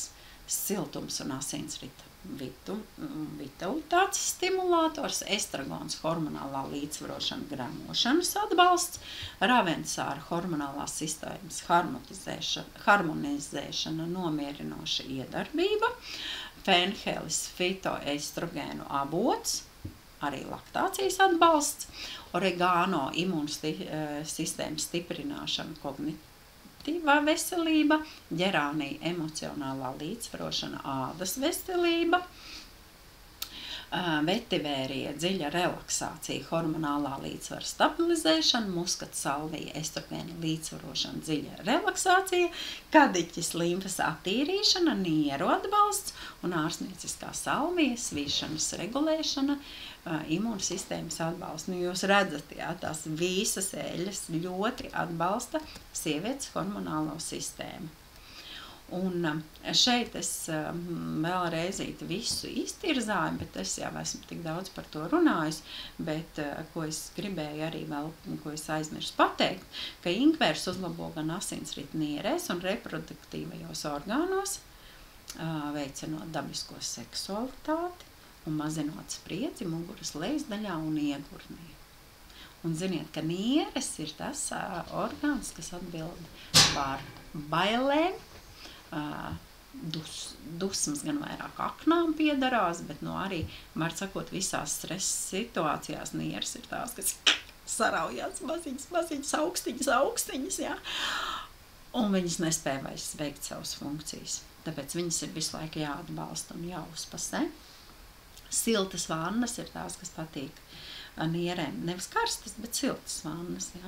siltums un asinsrita vitalitātes stimulātors, estragons hormonālā līdzsvarošana gremošanas atbalsts, ravensāra hormonālās sistēmas harmonizēšana nomierinoša iedarbība, fenhelis fitoestrogēnu avots, arī laktācijas atbalsts, oregano imūnsistēmas stiprināšana kognitīvā veselība, ģerānija emocionālā līdzsvarošana ādas veselība, vetivērija dziļa relaksācija, hormonālā līdzsvara stabilizēšana, muskata salvija, estrogēna līdzsvarošana, dziļa relaksācija, kadiķis limfas attīrīšana, nieru atbalsts un ārsnieciskā salvija, svīšanas regulēšana, imūnsistēmas atbalsts. Jūs redzat, jā, tās visas eļas ļoti atbalsta sievietes hormonālo sistēmu. Un šeit es vēlreiz visu iztirzāju, bet es jau esmu tik daudz par to runājis, bet ko es gribēju arī vēl, ko es aizmirsu pateikt, ka ingvers uzlabo gan asinsritu nierēs un reproduktīvajos orgānos, veicinot dabisko seksualitāti un mazinot spriedzi muguras lejasdaļā un iegurnī. Un ziniet, ka nieres ir tas orgāns, kas atbild par bailēm, dusmas gan vairāk aknām piedarās, bet arī, var sakot, visās stresa situācijās nieres ir tās, kas saraujās maziņas augstiņas, jā. Un viņas nespēja vairs veikt savas funkcijas. Tāpēc viņas ir visu laiku jāatbalsta un jāuzpasē. Siltas vannas ir tās, kas patīk nierēm. Nevis karstas, bet siltas vannas, jā.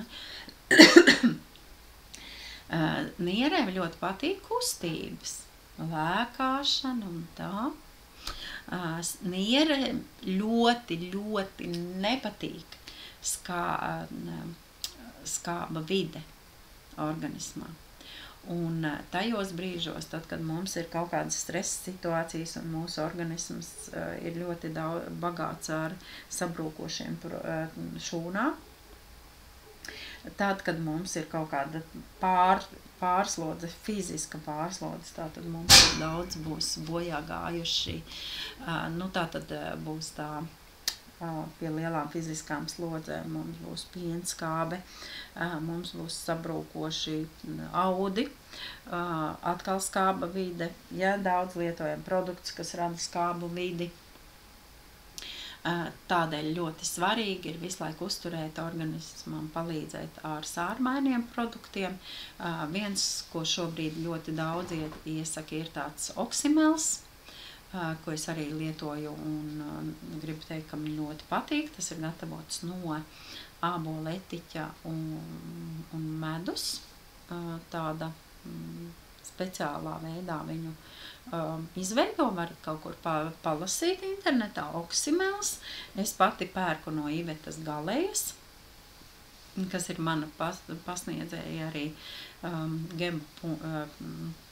Nierēm ļoti patīk kustības, lēkāšana un tā. Nierēm ļoti nepatīk skāba vide organismā. Un tajos brīžos, tad, kad mums ir kaut kādas stresa situācijas un mūsu organisms ir ļoti bagāts ar sabrūkošiem šūnām, tad, kad mums ir kaut kāda pārslodze, fiziska pārslodze, tātad mums daudz būs bojā gājuši, tātad būs tā pie lielām fiziskām slodzēm, mums būs pienskābe, mums būs sabrūkoši audi, atkal skāba vide, ja daudz lietojam produktus, kas rada skābu vidi, Tādēļ ļoti svarīgi ir visu laiku uzturēt organismam, palīdzēt ar sārmainiem produktiem. Viens, ko šobrīd ļoti daudz iesaka, ir tāds oksimels, ko es arī lietoju un gribu teikt, ka man ļoti patīk. Tas ir gatavots no ābola etiķa un medus. Tāda speciālā veidā viņu izveido, var kaut kur palasīt internetā, oksimels. Es pati pērku no Ivetas Galējas, kas ir mana pasniedzēja arī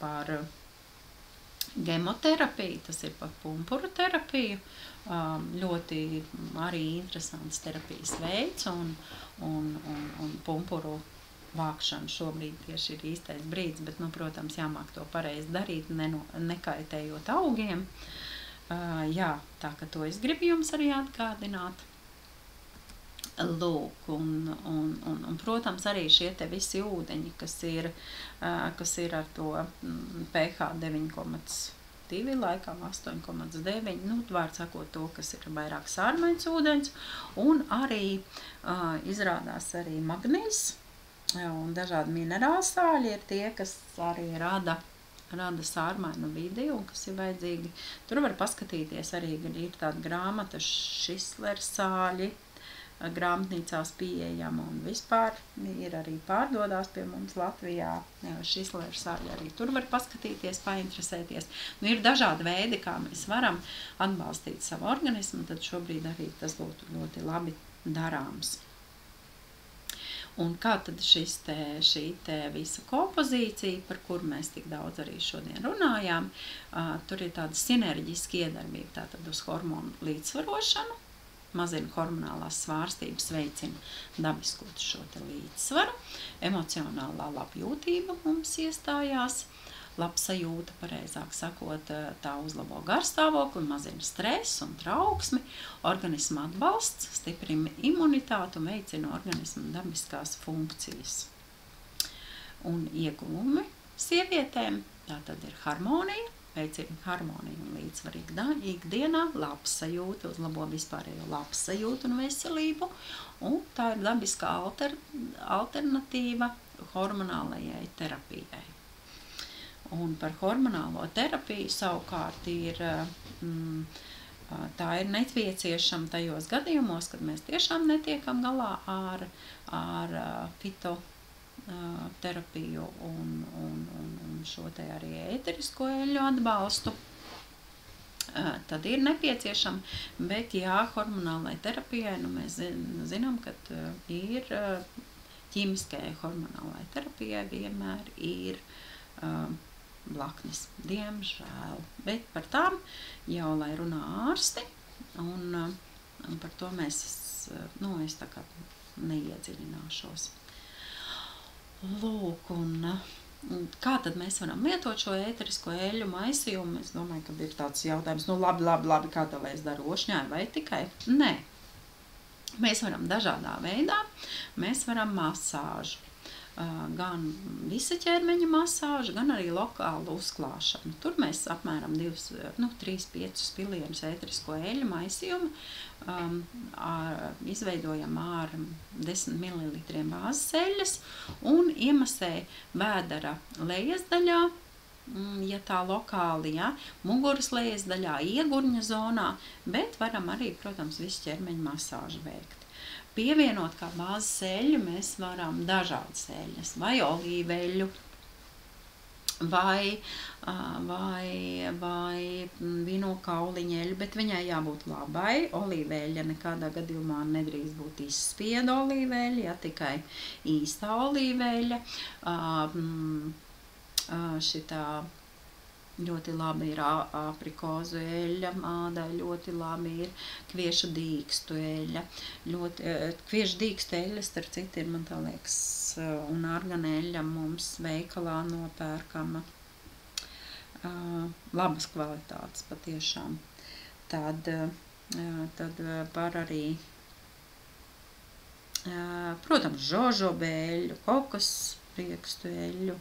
par gemoterapiju, tas ir par pumpuru terapiju. Ļoti arī interesants terapijas veids un pumpuru vākšana šobrīd tieši ir īstais brīdis, bet, protams, jāmāk to pareizi darīt, nekaitējot augiem. Jā, tā ka to es gribu jums arī atgādināt. Lūk, un protams, arī šie te visi ūdeņi, kas ir ar to pH 9,2, laikam 8,9, vārds sakot to, kas ir vairāk sārmains ūdeņs, un arī izrādās arī magnīzs. Un dažādi minerāli sāļi ir tie, kas arī rada sārmainu vidi un kas ir vajadzīgi. Tur var paskatīties arī, ir tāda grāmata Šisler sāļi, grāmatnīcās pieejama un vispār ir arī pārdodās pie mums Latvijā. Šisler sāļi arī tur var paskatīties, painteresēties. Ir dažādi veidi, kā mēs varam atbalstīt savu organismu, tad šobrīd arī tas būtu ļoti labi darāms. Un kā tad šī visa kompozīcija, par kuru mēs tik daudz arī šodien runājām, tur ir tāda sinerģiska iedarbība, tātad uz hormonu līdzsvarošanu, mazina hormonālās svārstības, veicina dabiskot šo te līdzsvaru, emocionālā labjūtība mums iestājās, labsajūta, pareizāk sakot, tā uzlabo garstāvokli, mazina stresu un trauksmi, organisma atbalsts, stiprina imunitātu un veicina organisma dabiskās funkcijas. Un ieguvumi sievietēm, tā tad ir harmonija, veicina harmoniju un līdzsvaru ikdienā, labsajūta, uzlabo vispārējo labsajūtu un veselību, un tā ir dabiskā alternatīva hormonālajai terapijai. Un par hormonālo terapiju savukārt tā ir nepieciešama tajos gadījumos, kad mēs tiešām netiekam galā ar fitoterapiju un šo te arī ēterisko eļļu atbalstu. Tad ir nepieciešama, bet jā, hormonālai terapijai, mēs zinām, ka ir ķīmiskajai hormonālai terapijai vienmēr ir blaknes, diemžēl, bet par tām jau lai runā ārsti, un par to es tā kā neiedziļināšos. Lūk, un kā tad mēs varam lietot šo ēterisko eļļu maisījumu? Es domāju, ka ir tāds jautājums, labi, kā tā lai es daru ošņāju vai tikai? Nē, mēs varam dažādā veidā, mēs varam masāžu. Gan visa ķermeņa masāža, gan arī lokālu uzklāšanu. Tur mēs apmēram 3-5 pilienus ēterisko eļļu maisījumu izveidojam ar 10 ml bāzes eļļas un iemasē vēdera lejas daļā, ja tā lokāli, muguras lejas daļā, iegurņa zonā, bet varam arī, protams, visu ķermeņa masāžu veikt. Pievienot kā bāzes eļļu mēs varam dažādas eļļas, vai olīveļļu, vai vino kauliņa eļļu, bet viņai jābūt labai. Olīveļļa nekādā gadījumā nedrīkst būt izspieda olīveļļa, tikai īstā olīveļļa. Šitā ļoti labi ir aprikozu eļļa, ādai ļoti labi ir kviešu dīkstu eļļa. Kviešu dīkstu eļļa, starp citu, ir, man tā liekas, un argana eļļa mums veikalā nopērkama labas kvalitātes patiešām. Tad var arī, protams, žožoba eļļu, kokos riekstu eļļu,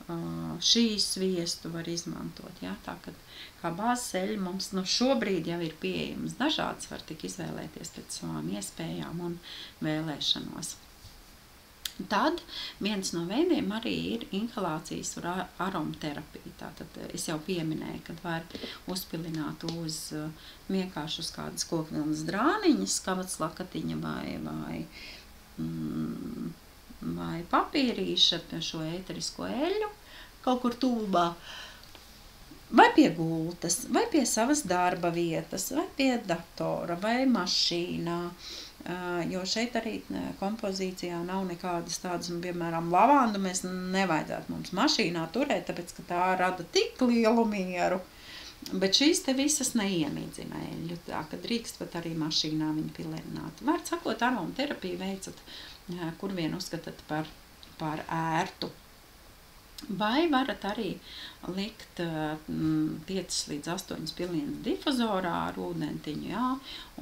šīs sviestu var izmantot. Ja? Tā, kad kā bāzes eļļa mums šobrīd jau ir pieejamas dažādas, var tik izvēlēties pēc savām iespējām un vēlēšanos. Tad viens no veidiem arī ir inhalācijas un aromaterapija. Tātad es jau pieminēju, kad var uzpilināt vienkārši uz kādas kokvilnas drāniņas, kabatslakatiņa vai papīrīša šo ēterisko eļļu kaut kur tuvumā, vai pie gultas, vai pie savas darba vietas, vai pie datora, vai mašīnā. Jo šeit arī kompozīcijā nav nekādas tādas, piemēram, lavandu mēs nevajadzētu mums mašīnā turēt, tāpēc, ka tā rada tik lielu mieru. Bet šīs te visas neiemīdzina eļļu, tā ka drīkst pat arī mašīnā viņu pilināt. Var sakot, aromaterapiju veicat, kur vien uzskatāt par ērtu. Vai varat arī likt 5 līdz 8 pilienas difuzorā ar ūdentiņu, jā,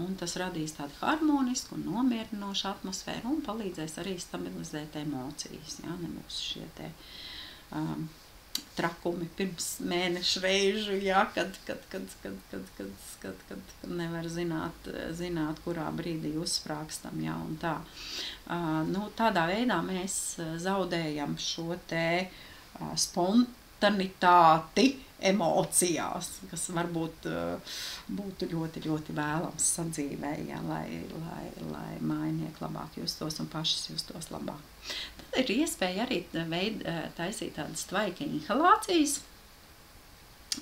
un tas radīs tādu harmonisku un nomierinošu atmosfēru un palīdzēs arī stabilizēt emocijas, jā, nebūs šie te trakumi pirms mēneša reižu, jā, kad nevar zināt, kurā brīdī uzsprākstam, jā, un tā. Tādā veidā mēs zaudējam šo te spontanitāti emocijās, kas varbūt būtu ļoti, ļoti vēlams sadzīvē, ja, lai mājinieki labāk justos un pašas justos labāk. Tad ir iespēja arī taisīt tādas tvaika inhalācijas.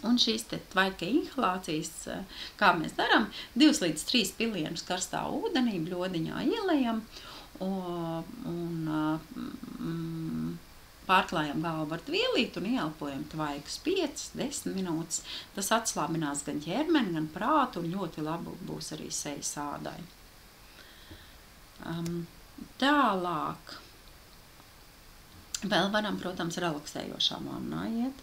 Un šīs te tvaika inhalācijas, kā mēs darām, 2 līdz 3 pilienus karstā ūdenī bļodiņā ielejam un pārklājam galvu ar tvielīti un ieelpojam tvaikus 5-10 minūtes. Tas atslābinās gan ķermeni, gan prātu un ļoti labi būs arī sejas ādai. Tālāk. Vēl varam, protams, relaksējošā vannā iet.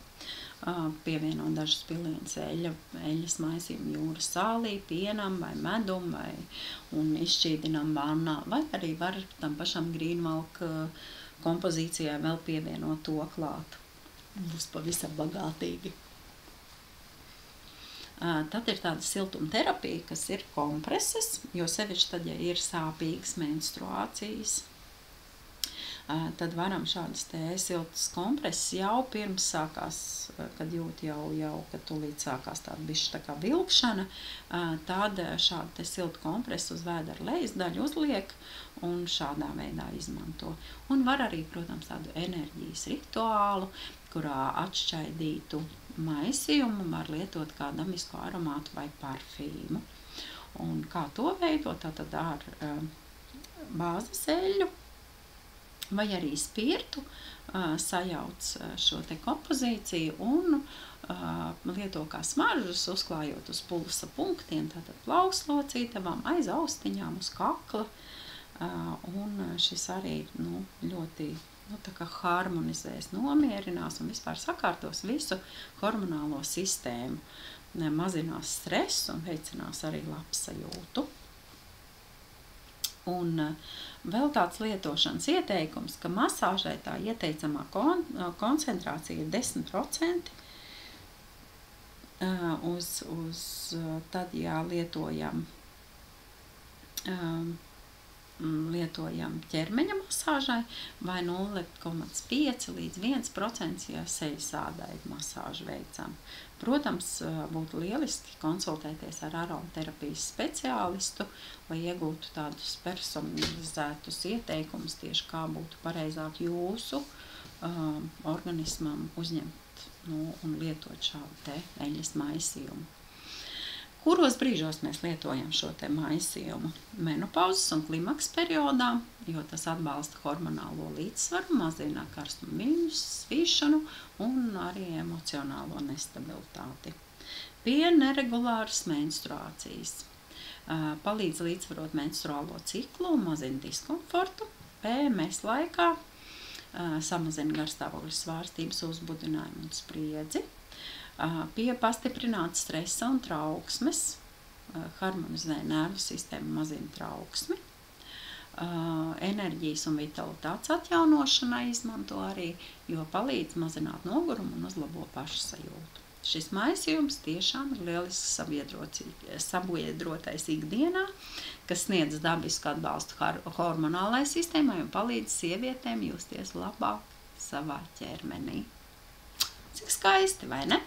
Pievienot dažas pilienas eļļas maisījumu jūras sālī, pienam vai medum un izšķīdinam vannā. Vai arī var tam pašam grīnvalk kompozīcijai vēl pievienot to klāt. Būs pavisam bagātīgi. Tad ir tāda siltumterapija, kas ir kompreses, jo sevišķi tad, ja ir sāpīgas menstruācijas, tad varam šādas te siltas kompreses jau pirms sākās, kad jūt jau, kad tūlīt sākās tāda bišķi tā kā vilkšana, tad šādu te siltu kompresu uz vēdera lejas daļu uzliek un šādā veidā izmanto. Un var arī, protams, tādu enerģijas rituālu, kurā atšķaidītu maisījumu var lietot kā dabisko aromātu vai parfīmu. Un kā to veidot, tātad ar bāzes eļļu vai arī spirtu sajauc šo te kompozīciju un lieto kā smaržas, uzklājot uz pulsa punktiem, tātad plaukslocītavām, aiz austiņām, uz kakla. Un šis arī ļoti tā kā harmonizēs, nomierinās un vispār sakārtos visu hormonālo sistēmu, mazinās stresu un veicinās arī labsajūtu. Un vēl tāds lietošanas ieteikums, ka masāžai tā ieteicamā koncentrācija ir 10% tad, ja lietojam ķermeņa masāžai vai 0,5 līdz 1%, ja sejas ādai masāžu veicam. Protams, būtu lieliski konsultēties ar aromaterapijas speciālistu, lai iegūtu tādus personalizētus ieteikumus tieši kā būtu pareizāk jūsu organismam uzņemt un lietot šādu te eļļas maisījumu. Kuros brīžos mēs lietojam šo te maisījumu? Menopauzes un klimaks periodā, jo tas atbalsta hormonālo līdzsvaru, mazina karstumu viļņu svīšanu un arī emocionālo nestabilitāti. Pie neregulāras menstruācijas. Palīdz līdzsvarot menstruālo ciklu un mazina diskomfortu. PMS laikā samazina garstāvokļa svārstības, uzbudinājumu un spriedzi. Pie pastiprināta stresa un trauksmes, harmonizē nervu sistēmu, mazina trauksmi. enerģijas un vitalitātes atjaunošanai izmanto arī, jo palīdz mazināt nogurumu un uzlabo pašsajūtu. Šis maisījums tiešām ir lielisks sabiedrotais ikdienā, kas sniedz dabisku atbalstu hormonālai sistēmai un palīdz sievietēm justies labāk savā ķermenī. Cik skaisti, vai ne?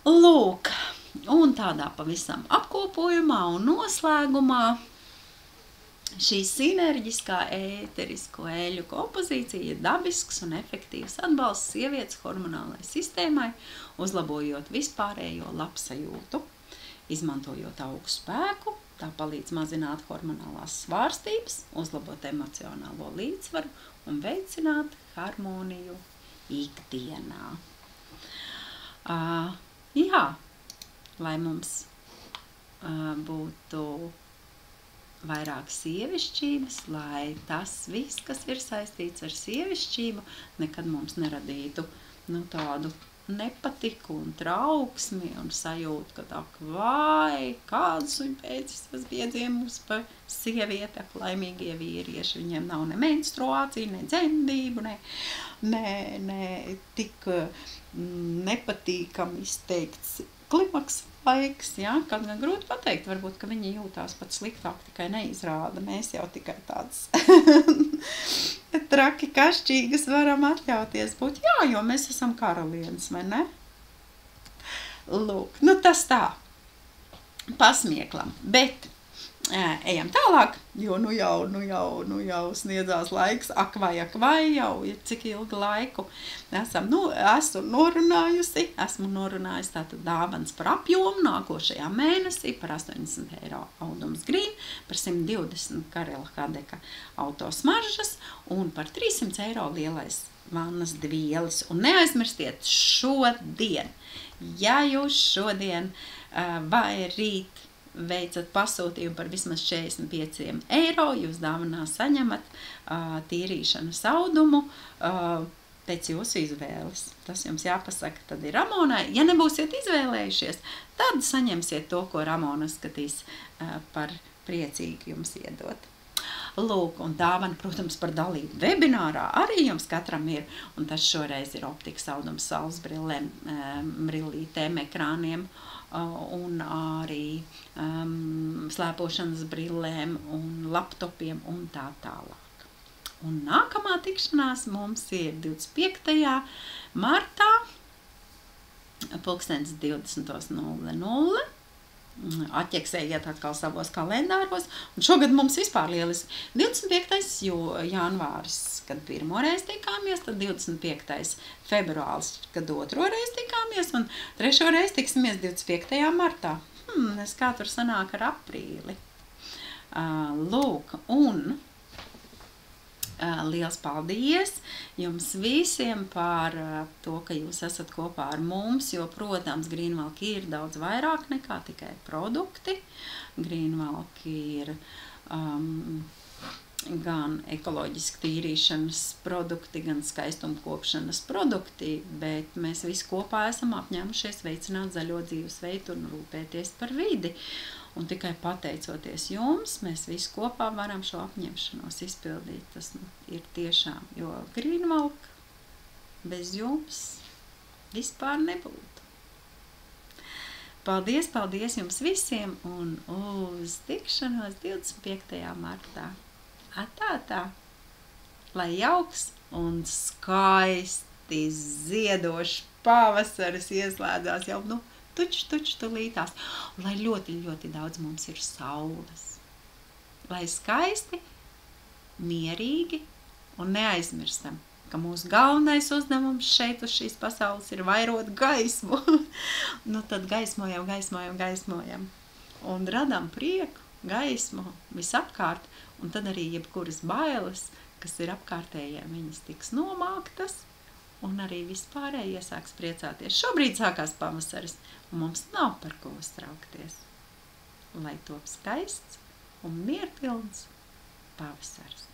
Lūk, un tādā pavisam apkopojumā un noslēgumā šī sinerģiskā ēterisko eļļu kompozīcija ir dabisks un efektīvs atbalsts sievietes hormonālai sistēmai, uzlabojot vispārējo labsajūtu. Izmantojot augstu spēku, tā palīdz mazināt hormonālās svārstības, uzlabot emocionālo līdzsvaru un veicināt harmoniju ikdienā. Jā, lai mums būtu vairāk sievišķības, lai tas viss, kas ir saistīts ar sievišķību, nekad mums neradītu tādu nepatiku un trauksmi un sajūtu, ka tā, vai, kādas un pēc tas piedziemus par sievieti, laimīgie vīrieši, viņiem nav ne menstruācija, ne dzemdību, ne tik nepatīkami izteikts klimaks laiks, ja, kad gan grūti pateikt, varbūt, ka viņi jūtās pat sliktāk, tikai neizrāda. Mēs jau tikai tādas traki kašķīgas varam atļauties būt. Jā, jo mēs esam karalienes, vai ne? Lūk, tas tā, pasmieklam, bet ejam tālāk, jo nu jau sniedzās laiks, ak vai jau ir cik ilgu laiku. Esmu norunājusi tātad dāvanas par apjomu nākošajā mēnesī par 80 eiro audums grīn, par 120 Karela Kadeka autosmaržas un par 300 eiro lielais vannas dvielis. Un neaizmirstiet šodien, ja jūs šodien vai rīt veicat pasūtījumu par vismaz 45 eiro, jūs dāvanā saņemat tīrīšanas audumu pēc jūsu izvēles. Tas jums jāpasaka, tad ir Ramonai. Ja nebūsiet izvēlējušies, tad saņemsiet to, ko Ramona skatīs par priecīgi jums iedot. Lūk, un dāvana, protams, par dalību webinārā arī jums katram ir, un tas šoreiz ir optikas audums saules brillēm, brillītēm, ekrāniem, un arī slēpošanas brillēm un laptopiem un tā tālāk. Un nākamā tikšanās mums ir 25. martā, 20:00. Atķeksējiet atkal savos kalendāros. Un šogad mums vispār lieliski 25. janvāris, kad pirmoreiz tikāmies, tad 25. februālis, kad otroreiz tikāmies, un trešoreiz tiksimies 25. martā. Es kā tur sanāk ar aprīli. Lūk, un liels paldies jums visiem par to, ka jūs esat kopā ar mums, jo, protams, Greenwalk ir daudz vairāk nekā tikai produkti. Greenwalk ir gan ekoloģiski tīrīšanas produkti, gan skaistumkopšanas produkti, bet mēs visi kopā esam apņēmušies veicināt zaļo dzīvesveidu un rūpēties par vidi. Un tikai pateicoties jums, mēs visi kopā varam šo apņemšanos izpildīt. Tas ir tiešām, jo Greenwalk bez jums vispār nebūtu. Paldies, paldies jums visiem un uz tikšanos 25. martā. Atā, lai jauks un skaisti ziedošs pavasaris ieslēdzās jau, tuč tulītās, un lai ļoti, ļoti daudz mums ir saules. Lai skaisti, mierīgi un neaizmirstam, ka mūsu galvenais uzdevums šeit uz šīs pasaules ir vairot gaismu. Tad gaismojam. Un radam prieku, gaismu visapkārt, un tad arī jebkuras bailes, kas ir apkārtējiem, viņas tiks nomāktas. Un arī vispārēji iesāks priecāties. Šobrīd sākās pavasaris, un mums nav par ko uztraukties. Lai top skaists un mierpilns pavasaris.